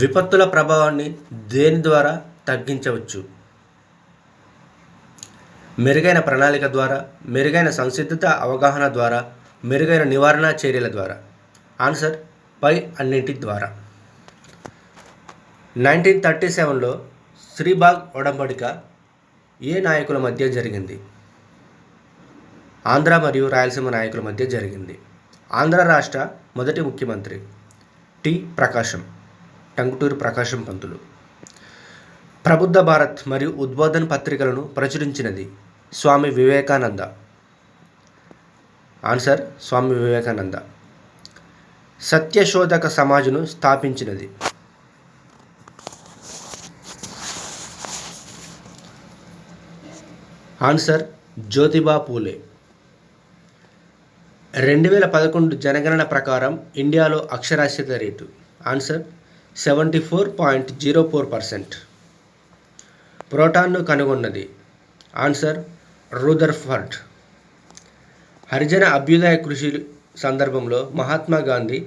విపత్తుల ప్రభావాన్ని దేని ద్వారా తగ్గించవచ్చు? మెరుగైన ప్రణాళిక ద్వారా, మెరుగైన సంసిద్ధత అవగాహన ద్వారా, మెరుగైన నివారణ చర్యల ద్వారా. ఆన్సర్ పై అన్నింటి ద్వారా. 1937లో శ్రీబాగ్ ఒడంబడిక ఏ నాయకుల మధ్య జరిగింది? ఆంధ్ర మరియు రాయలసీమ నాయకుల మధ్య జరిగింది. ఆంధ్ర రాష్ట్ర మొదటి ముఖ్యమంత్రి టి ప్రకాశం, టంగుటూరి ప్రకాశం పంతులు. ప్రబుద్ధ భారత్ మరియు ఉద్బోధన్ పత్రికలను ప్రచురించినది స్వామి వివేకానంద. ఆన్సర్ స్వామి వివేకానంద. సత్యశోధక సమాజును స్థాపించినది? ఆన్సర్ జ్యోతిబా పూలే. 2011 జనగణన ప్రకారం ఇండియాలో అక్షరాస్యత రేటు? ఆన్సర్ 74.04%. ప్రోటాన్ను కనుగొన్నది? Answer Rutherford. హరిజన అభ్యుదయ కృషి సందర్భంలో మహాత్మా గాంధీ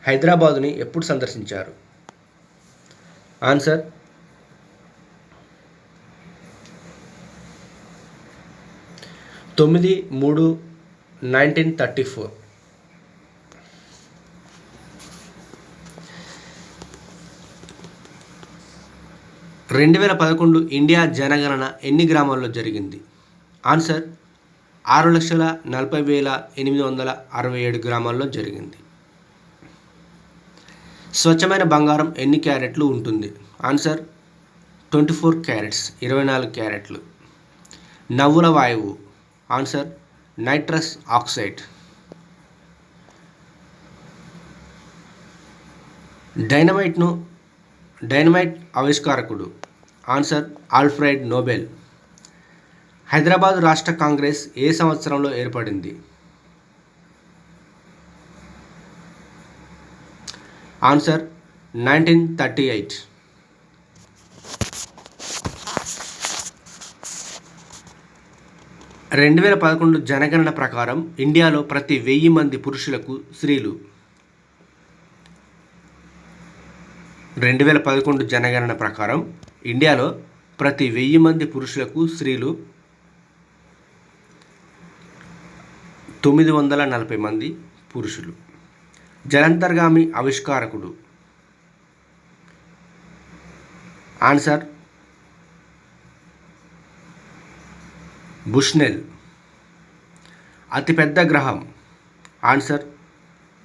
హైదరాబాదుని ఎప్పుడు సందర్శించారు? ఆన్సర్ 9/3/1934. రెండు 2011 ఇండియా జనగణన ఎన్ని గ్రామాల్లో జరిగింది? ఆన్సర్ 6,40,867 గ్రామాల్లో జరిగింది. స్వచ్ఛమైన బంగారం ఎన్ని క్యారెట్లు ఉంటుంది? ఆన్సర్ 24 క్యారెట్స్, 24 క్యారెట్లు. నవ్వుల వాయువు? Answer nitrous oxide. డైనమైట్ ఆవిష్కారకుడు? Answer Alfred Nobel. హైదరాబాద్ రాష్ట్ర కాంగ్రెస్ ఏ సంవత్సరంలో ఏర్పడింది? ఆన్సర్ 1938. 2011 జనగణన ప్రకారం ఇండియాలో ప్రతి 1000 మంది పురుషులకు స్త్రీలు? 2011 జనగణన ప్రకారం ఇండియాలో ప్రతి 1000 మంది పురుషులకు స్త్రీలు 940 మంది పురుషులు. జలంతర్గామి ఆవిష్కారకుడు? Answer Bushnell. అతిపెద్ద గ్రహం? ఆన్సర్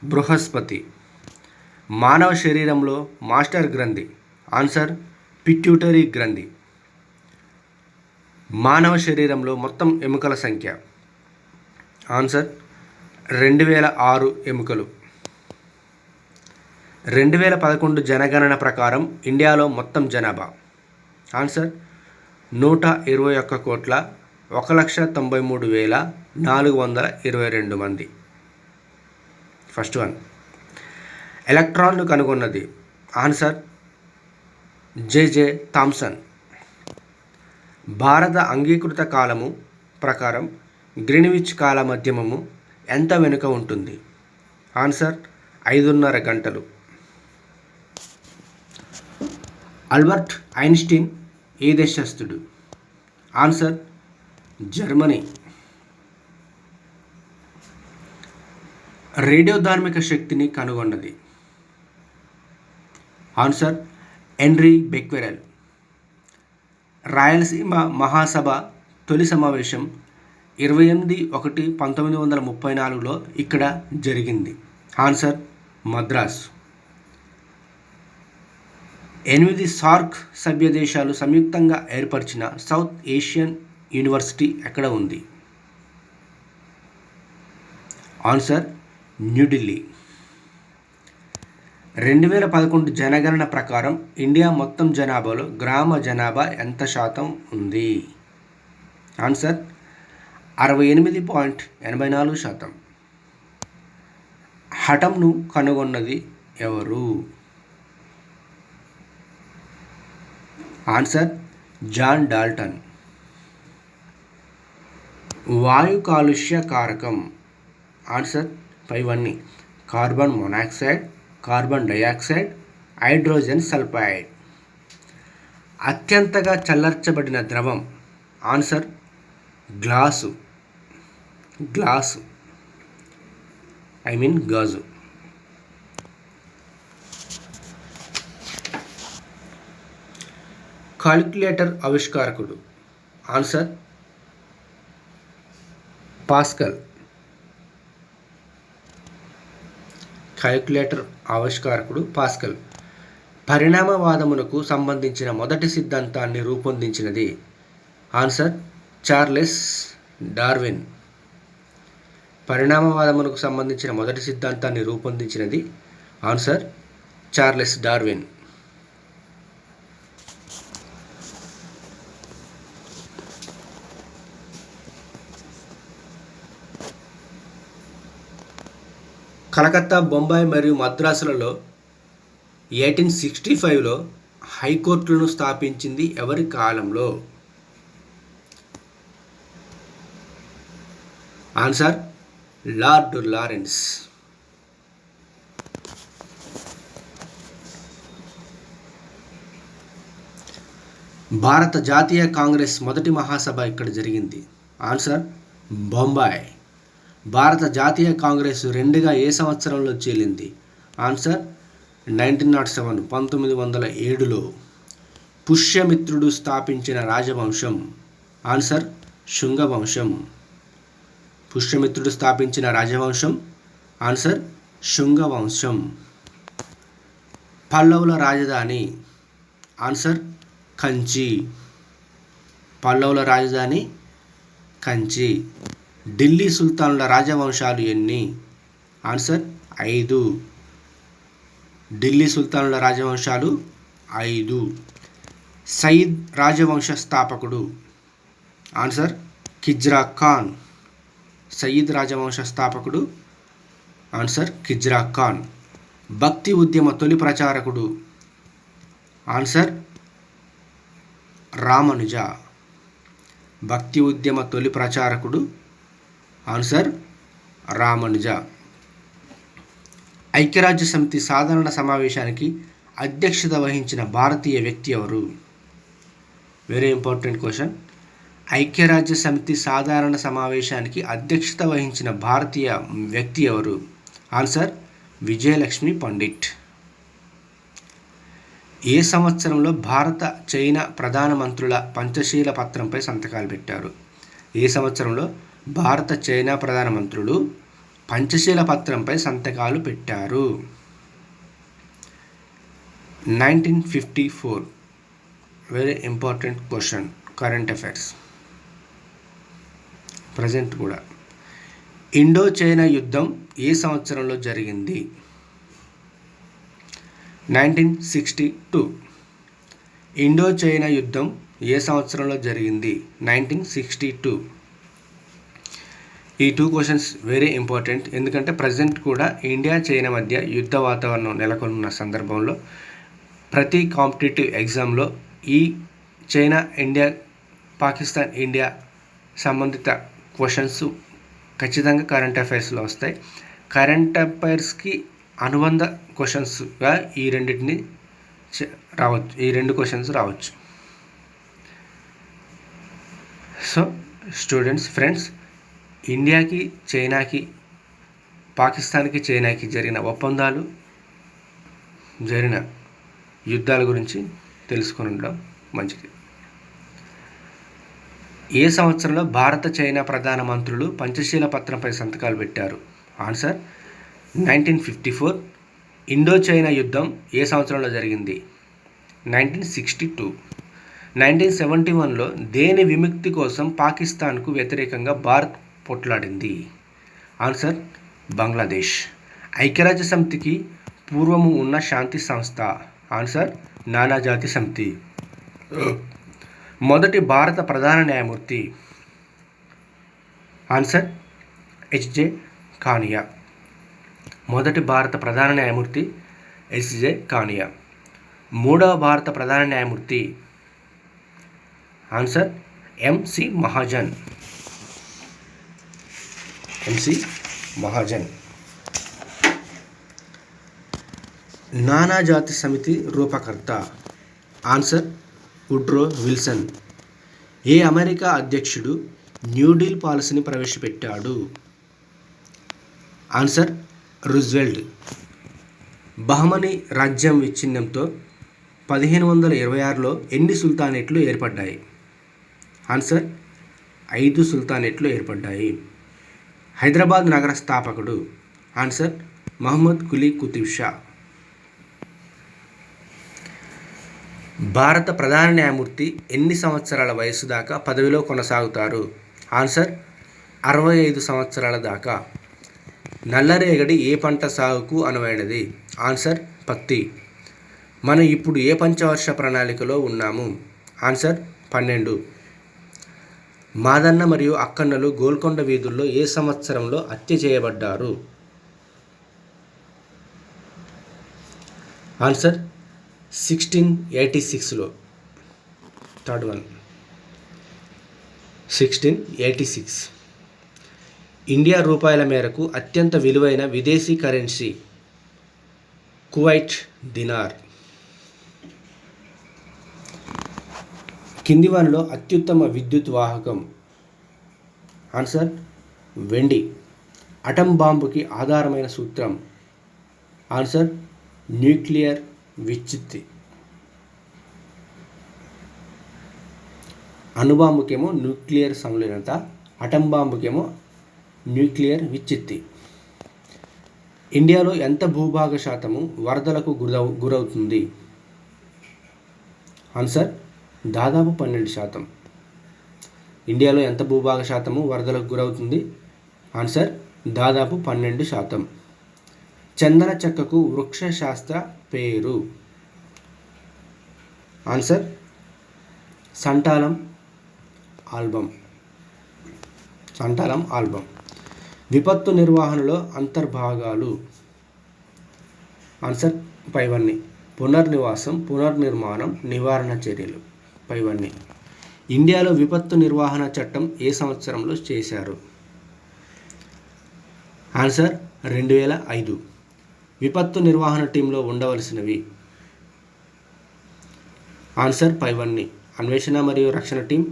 బృహస్పతి. మానవ శరీరంలో మాస్టర్ గ్రంథి? ఆన్సర్ పిట్యూటరీ గ్రంథి. మానవ శరీరంలో మొత్తం ఎముకల సంఖ్య? ఆన్సర్ 2006 ఎముకలు. 2011 జనగణన ప్రకారం ఇండియాలో మొత్తం జనాభా? ఆన్సర్ 121,193,422 మంది. First one. ఎలక్ట్రాన్ను కనుగొన్నది? Answer JJ Thomson. భారత అంగీకృత కాలము ప్రకారం గ్రీన్విచ్ కాల మధ్యమము ఎంత వెనుక ఉంటుంది? ఆన్సర్ 5:30 గంటలు. ఆల్బర్ట్ ఐన్స్టీన్ ఏ దేశస్థుడు? Answer Germany. రేడియోధార్మిక శక్తిని కనుగొన్నది? Answer Henry Becquerel. రాయలసీమ మహాసభ తొలి సమావేశం 28/1/1934లో ఇక్కడ జరిగింది? ఆన్సర్ మద్రాస్. 8 సార్క్ సభ్య దేశాలు సంయుక్తంగా ఏర్పరిచిన సౌత్ ఏషియన్ యూనివర్సిటీ ఎక్కడ ఉంది? ఆన్సర్ న్యూఢిల్లీ. 2011 జనగణన ప్రకారం ఇండియా మొత్తం జనాభాలో గ్రామ జనాభా ఎంత శాతం ఉంది? ఆన్సర్ 68.84%. హఠంను కనుగొన్నది ఎవరు? Answer John Dalton. వాయు కాలుష్య కారకం? ఆన్సర్ పైవన్నీ: carbon monoxide, carbon dioxide, hydrogen sulphide. అత్యంతగా చల్లార్చబడిన ద్రవం. Answer glass. గాజు. కాలిక్యులేటర్ ఆవిష్కారకుడు. Answer Pascal. కాలిక్యులేటర్ ఆవిష్కారకుడు పాస్కల్. పరిణామవాదమునకు సంబంధించిన మొదటి సిద్ధాంతాన్ని రూపొందించినది. Answer Charles Darwin. పరిణామవాదమునకు సంబంధించిన మొదటి సిద్ధాంతాన్ని రూపొందించినది. Answer Charles Darwin. Calcutta, Bombay మరియు మద్రాసులలో 1865లో హైకోర్టులను స్థాపించింది ఎవరి కాలంలో? Answer Lord Lawrence. భారత జాతీయ కాంగ్రెస్ మొదటి మహాసభ ఇక్కడ జరిగింది. ఆన్సర్ బొంబాయి. భారత జాతీయ కాంగ్రెస్ రెండుగా ఏ సంవత్సరంలో చీలింది? ఆన్సర్ 1907 1907లో. పుష్యమిత్రుడు స్థాపించిన రాజవంశం. ఆన్సర్ శుంగవంశం. పుష్యమిత్రుడు స్థాపించిన రాజవంశం. ఆన్సర్ శుంగవంశం. పల్లవుల రాజధాని. ఆన్సర్ కంచి. పల్లవుల రాజధాని కంచి. ఢిల్లీ సుల్తానుల రాజవంశాలు ఎన్ని? ఆన్సర్ 5. ఢిల్లీ సుల్తానుల రాజవంశాలు 5. సయీద్ రాజవంశ స్థాపకుడు. ఆన్సర్ కిజ్రా ఖాన్. సయీద్ రాజవంశ స్థాపకుడు. ఆన్సర్ కిజ్రా ఖాన్. భక్తి ఉద్యమ తొలి ప్రచారకుడు. ఆన్సర్ రామానుజ. భక్తి ఉద్యమ తొలి ప్రచారకుడు. ఆన్సర్ రామానుజ. ఐక్యరాజ్య సమితి సాధారణ సమావేశానికి అధ్యక్షత వహించిన భారతీయ వ్యక్తి ఎవరు? Very important question. ఐక్యరాజ్య సమితి సాధారణ సమావేశానికి అధ్యక్షత వహించిన భారతీయ వ్యక్తి ఎవరు? ఆన్సర్ విజయలక్ష్మి పండిట్. ఏ సంవత్సరంలో భారత చైనా ప్రధానమంత్రుల పంచశీల పత్రంపై సంతకాలు పెట్టారు? ఏ సంవత్సరంలో భారత చైనా ప్రధానమంత్రులు పంచశీల పత్రంపై సంతకాలు పెట్టారు? 1954. Very important question. Current affairs present కూడా. ఇండో చైనా యుద్ధం ఏ సంవత్సరంలో జరిగింది? 1962. ఇండో చైనా యుద్ధం ఏ సంవత్సరంలో జరిగింది? 1962. ఈ 2 క్వశ్చన్స్ వెరీ ఇంపార్టెంట్. ఎందుకంటే ప్రజెంట్ కూడా ఇండియా చైనా మధ్య యుద్ధ వాతావరణం నెలకొన్న సందర్భంలో ప్రతి కాంపిటేటివ్ ఎగ్జామ్లో ఈ చైనా ఇండియా, పాకిస్తాన్ ఇండియా సంబంధిత క్వశ్చన్స్ ఖచ్చితంగా కరెంట్ అఫైర్స్లో వస్తాయి. కరెంట్ అఫైర్స్కి అనుబంధ క్వశ్చన్స్గా ఈ రెండింటిని రావచ్చు. ఈ 2 క్వశ్చన్స్ రావచ్చు. సో స్టూడెంట్స్, ఫ్రెండ్స్, ఇండియాకి చైనాకి, పాకిస్తాన్కి చైనాకి జరిగిన ఒప్పందాలు, జరిగిన యుద్ధాల గురించి తెలుసుకొని ఉండడం మంచిది. ఏ సంవత్సరంలో భారత చైనా ప్రధానమంత్రులు పంచశీల పత్రంపై సంతకాలు పెట్టారు? ఆన్సర్ 1954. ఇండో చైనా యుద్ధం ఏ సంవత్సరంలో జరిగింది? 1962. 1971లో దేని విముక్తి కోసం పాకిస్తాన్కు వ్యతిరేకంగా భారత్ పోట్లాడింది? ఆన్సర్ బంగ్లాదేశ్. ఐక్యరాజ్య సమితికి పూర్వము ఉన్న శాంతి సంస్థ? ఆన్సర్ నానాజాతి సమితి. మొదటి భారత ప్రధాన న్యాయమూర్తి? Answer HJ కానియా. మొదటి భారత ప్రధాన న్యాయమూర్తి హెచ్జే కానియా. మూడవ భారత ప్రధాన న్యాయమూర్తి? Answer MC Mahajan. MC Mahajan. నానాజాతి సమితి రూపకర్త? Answer Woodrow Wilson. ఏ అమెరికా అధ్యక్షుడు న్యూ డీల్ పాలసీని ప్రవేశపెట్టాడు? Answer Roosevelt. బహమనీ రాజ్యం విచ్ఛిన్నంతో 1526లో ఎన్ని సుల్తానేట్లు ఏర్పడ్డాయి? ఆన్సర్ 5 సుల్తానేట్లు ఏర్పడ్డాయి. హైదరాబాద్ నగర స్థాపకుడు? ఆన్సర్ మహమ్మద్ కులీ కుతుబ్ షా. భారత ప్రధాన న్యాయమూర్తి ఎన్ని సంవత్సరాల వయసు దాకా పదవిలో కొనసాగుతారు? ఆన్సర్ 65 సంవత్సరాల దాకా. నల్లరేగడి ఏ పంట సాగుకు అనువైనది? ఆన్సర్ పత్తి. మనం ఇప్పుడు ఏ పంచవర్ష ప్రణాళికలో ఉన్నాము? ఆన్సర్ 12. మాదన్న మరియు అక్కన్నలు గోల్కొండ వీధుల్లో ఏ సంవత్సరంలో హత్య చేయబడ్డారు? ఆన్సర్ 1686లో. Third one 1686. ఇండియా రూపాయల మేరకు అత్యంత విలువైన విదేశీ కరెన్సీ? Kuwait dinar. కింది వానిలో అత్యుత్తమ విద్యుత్ వాహకం? ఆన్సర్ వెండి. అటం బాంబుకి ఆధారమైన సూత్రం? ఆన్సర్ న్యూక్లియర్ విచ్చిత్తి. అణుబాంబుకేమో న్యూక్లియర్ సంలీనత, అటం బాంబుకేమో న్యూక్లియర్ విచ్చిత్తి. ఇండియాలో ఎంత భూభాగ శాతము వరదలకు గురవుతుంది? ఆన్సర్ దాదాపు 12%. ఇండియాలో ఎంత భూభాగ శాతము వరదలకు గురవుతుంది? ఆన్సర్ దాదాపు 12%. చందన చెక్కకు వృక్షశాస్త్ర పేరు? Answer santalum album. Santalum album. విపత్తు నిర్వహణలో అంతర్భాగాలు? ఆన్సర్ పైవన్నీ. పునర్నివాసం, పునర్నిర్మాణం, నివారణ చర్యలు. పైవన్నీ. ఇండియాలో విపత్తు నిర్వహణ చట్టం ఏ సంవత్సరంలో చేశారు? ఆన్సర్ 2005. విపత్తు నిర్వహణ టీంలో ఉండవలసినవి? ఆన్సర్ పైవన్నీ. అన్వేషణ మరియు రక్షణ టీం,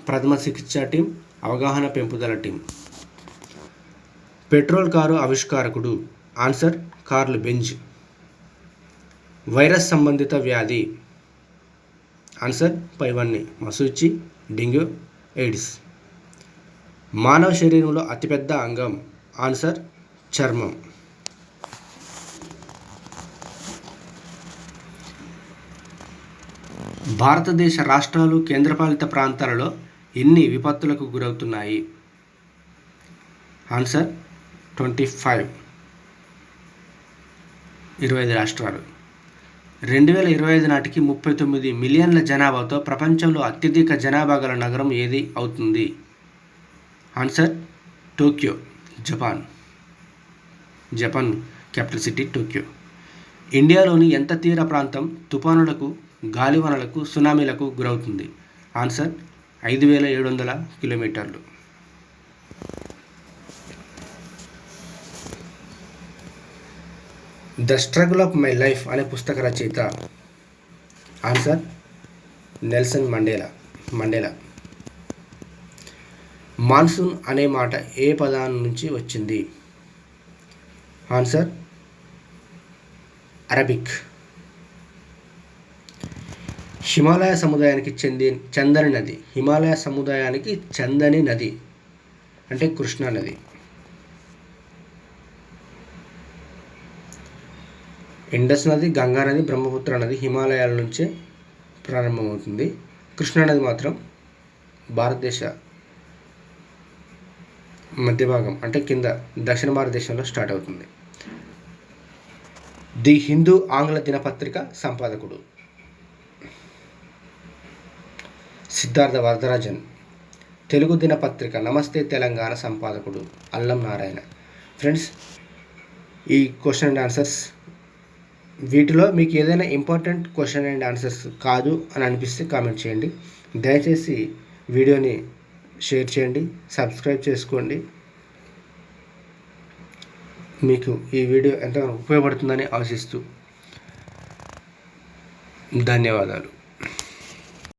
ప్రథమ చికిత్స టీం, అవగాహన పెంపుదల టీం. పెట్రోల్ కారు ఆవిష్కారకుడు? Answer Karl Benz. వైరస్ సంబంధిత వ్యాధి? ఆన్సర్ పైవన్నీ. మసూచి, డెంగ్యూ, ఎయిడ్స్. మానవ శరీరంలో అతిపెద్ద అంగం? ఆన్సర్ చర్మం. భారతదేశ రాష్ట్రాలు, కేంద్రపాలిత ప్రాంతాలలో ఎన్ని విపత్తులకు గురవుతున్నాయి? ఆన్సర్ 25. 25 రాష్ట్రాలు. 2025 నాటికి 39 మిలియన్ల జనాభాతో ప్రపంచంలో అత్యధిక జనాభా గల నగరం ఏది అవుతుంది? Answer Tokyo, Japan. Japan capital city Tokyo. ఇండియాలోని ఎంత తీర ప్రాంతం తుఫానులకు, గాలివానలకు, సునామీలకు గురవుతుంది? ఆన్సర్ 5700 కిలోమీటర్లు. The struggle of my life అనే పుస్తక రచయిత? Answer Nelson Mandela. మాన్సూన్ అనే మాట ఏ పదాన్ని నుంచి వచ్చింది? Answer Arabic. హిమాలయ సముదాయానికి చందని నది? హిమాలయ సముదాయానికి చందని నది అంటే కృష్ణా నది. ఇండస్ నది, గంగా నది, బ్రహ్మపుత్ర నది హిమాలయాల నుంచే ప్రారంభమవుతుంది. కృష్ణానది మాత్రం భారతదేశ మధ్య భాగం అంటే కింద దక్షిణ భారతదేశంలో స్టార్ట్ అవుతుంది. ది హిందూ ఆంగ్ల దినపత్రిక సంపాదకుడు? సిద్ధార్థ వరదరాజన్. తెలుగు దినపత్రిక నమస్తే తెలంగాణ సంపాదకుడు? అల్లం నారాయణ. ఫ్రెండ్స్, ఈ క్వశ్చన్ అండ్ ఆన్సర్స్ వీటిలో మీకు ఏదైనా ఇంపార్టెంట్ క్వశ్చన్ అండ్ ఆన్సర్స్ కాదు అని అనిపిస్తే కామెంట్ చేయండి. దయచేసి వీడియోని షేర్ చేయండి, సబ్స్క్రైబ్ చేసుకోండి. మీకు ఈ వీడియో ఎంతగానో ఉపయోగపడుతుందని ఆశిస్తూ ధన్యవాదాలు.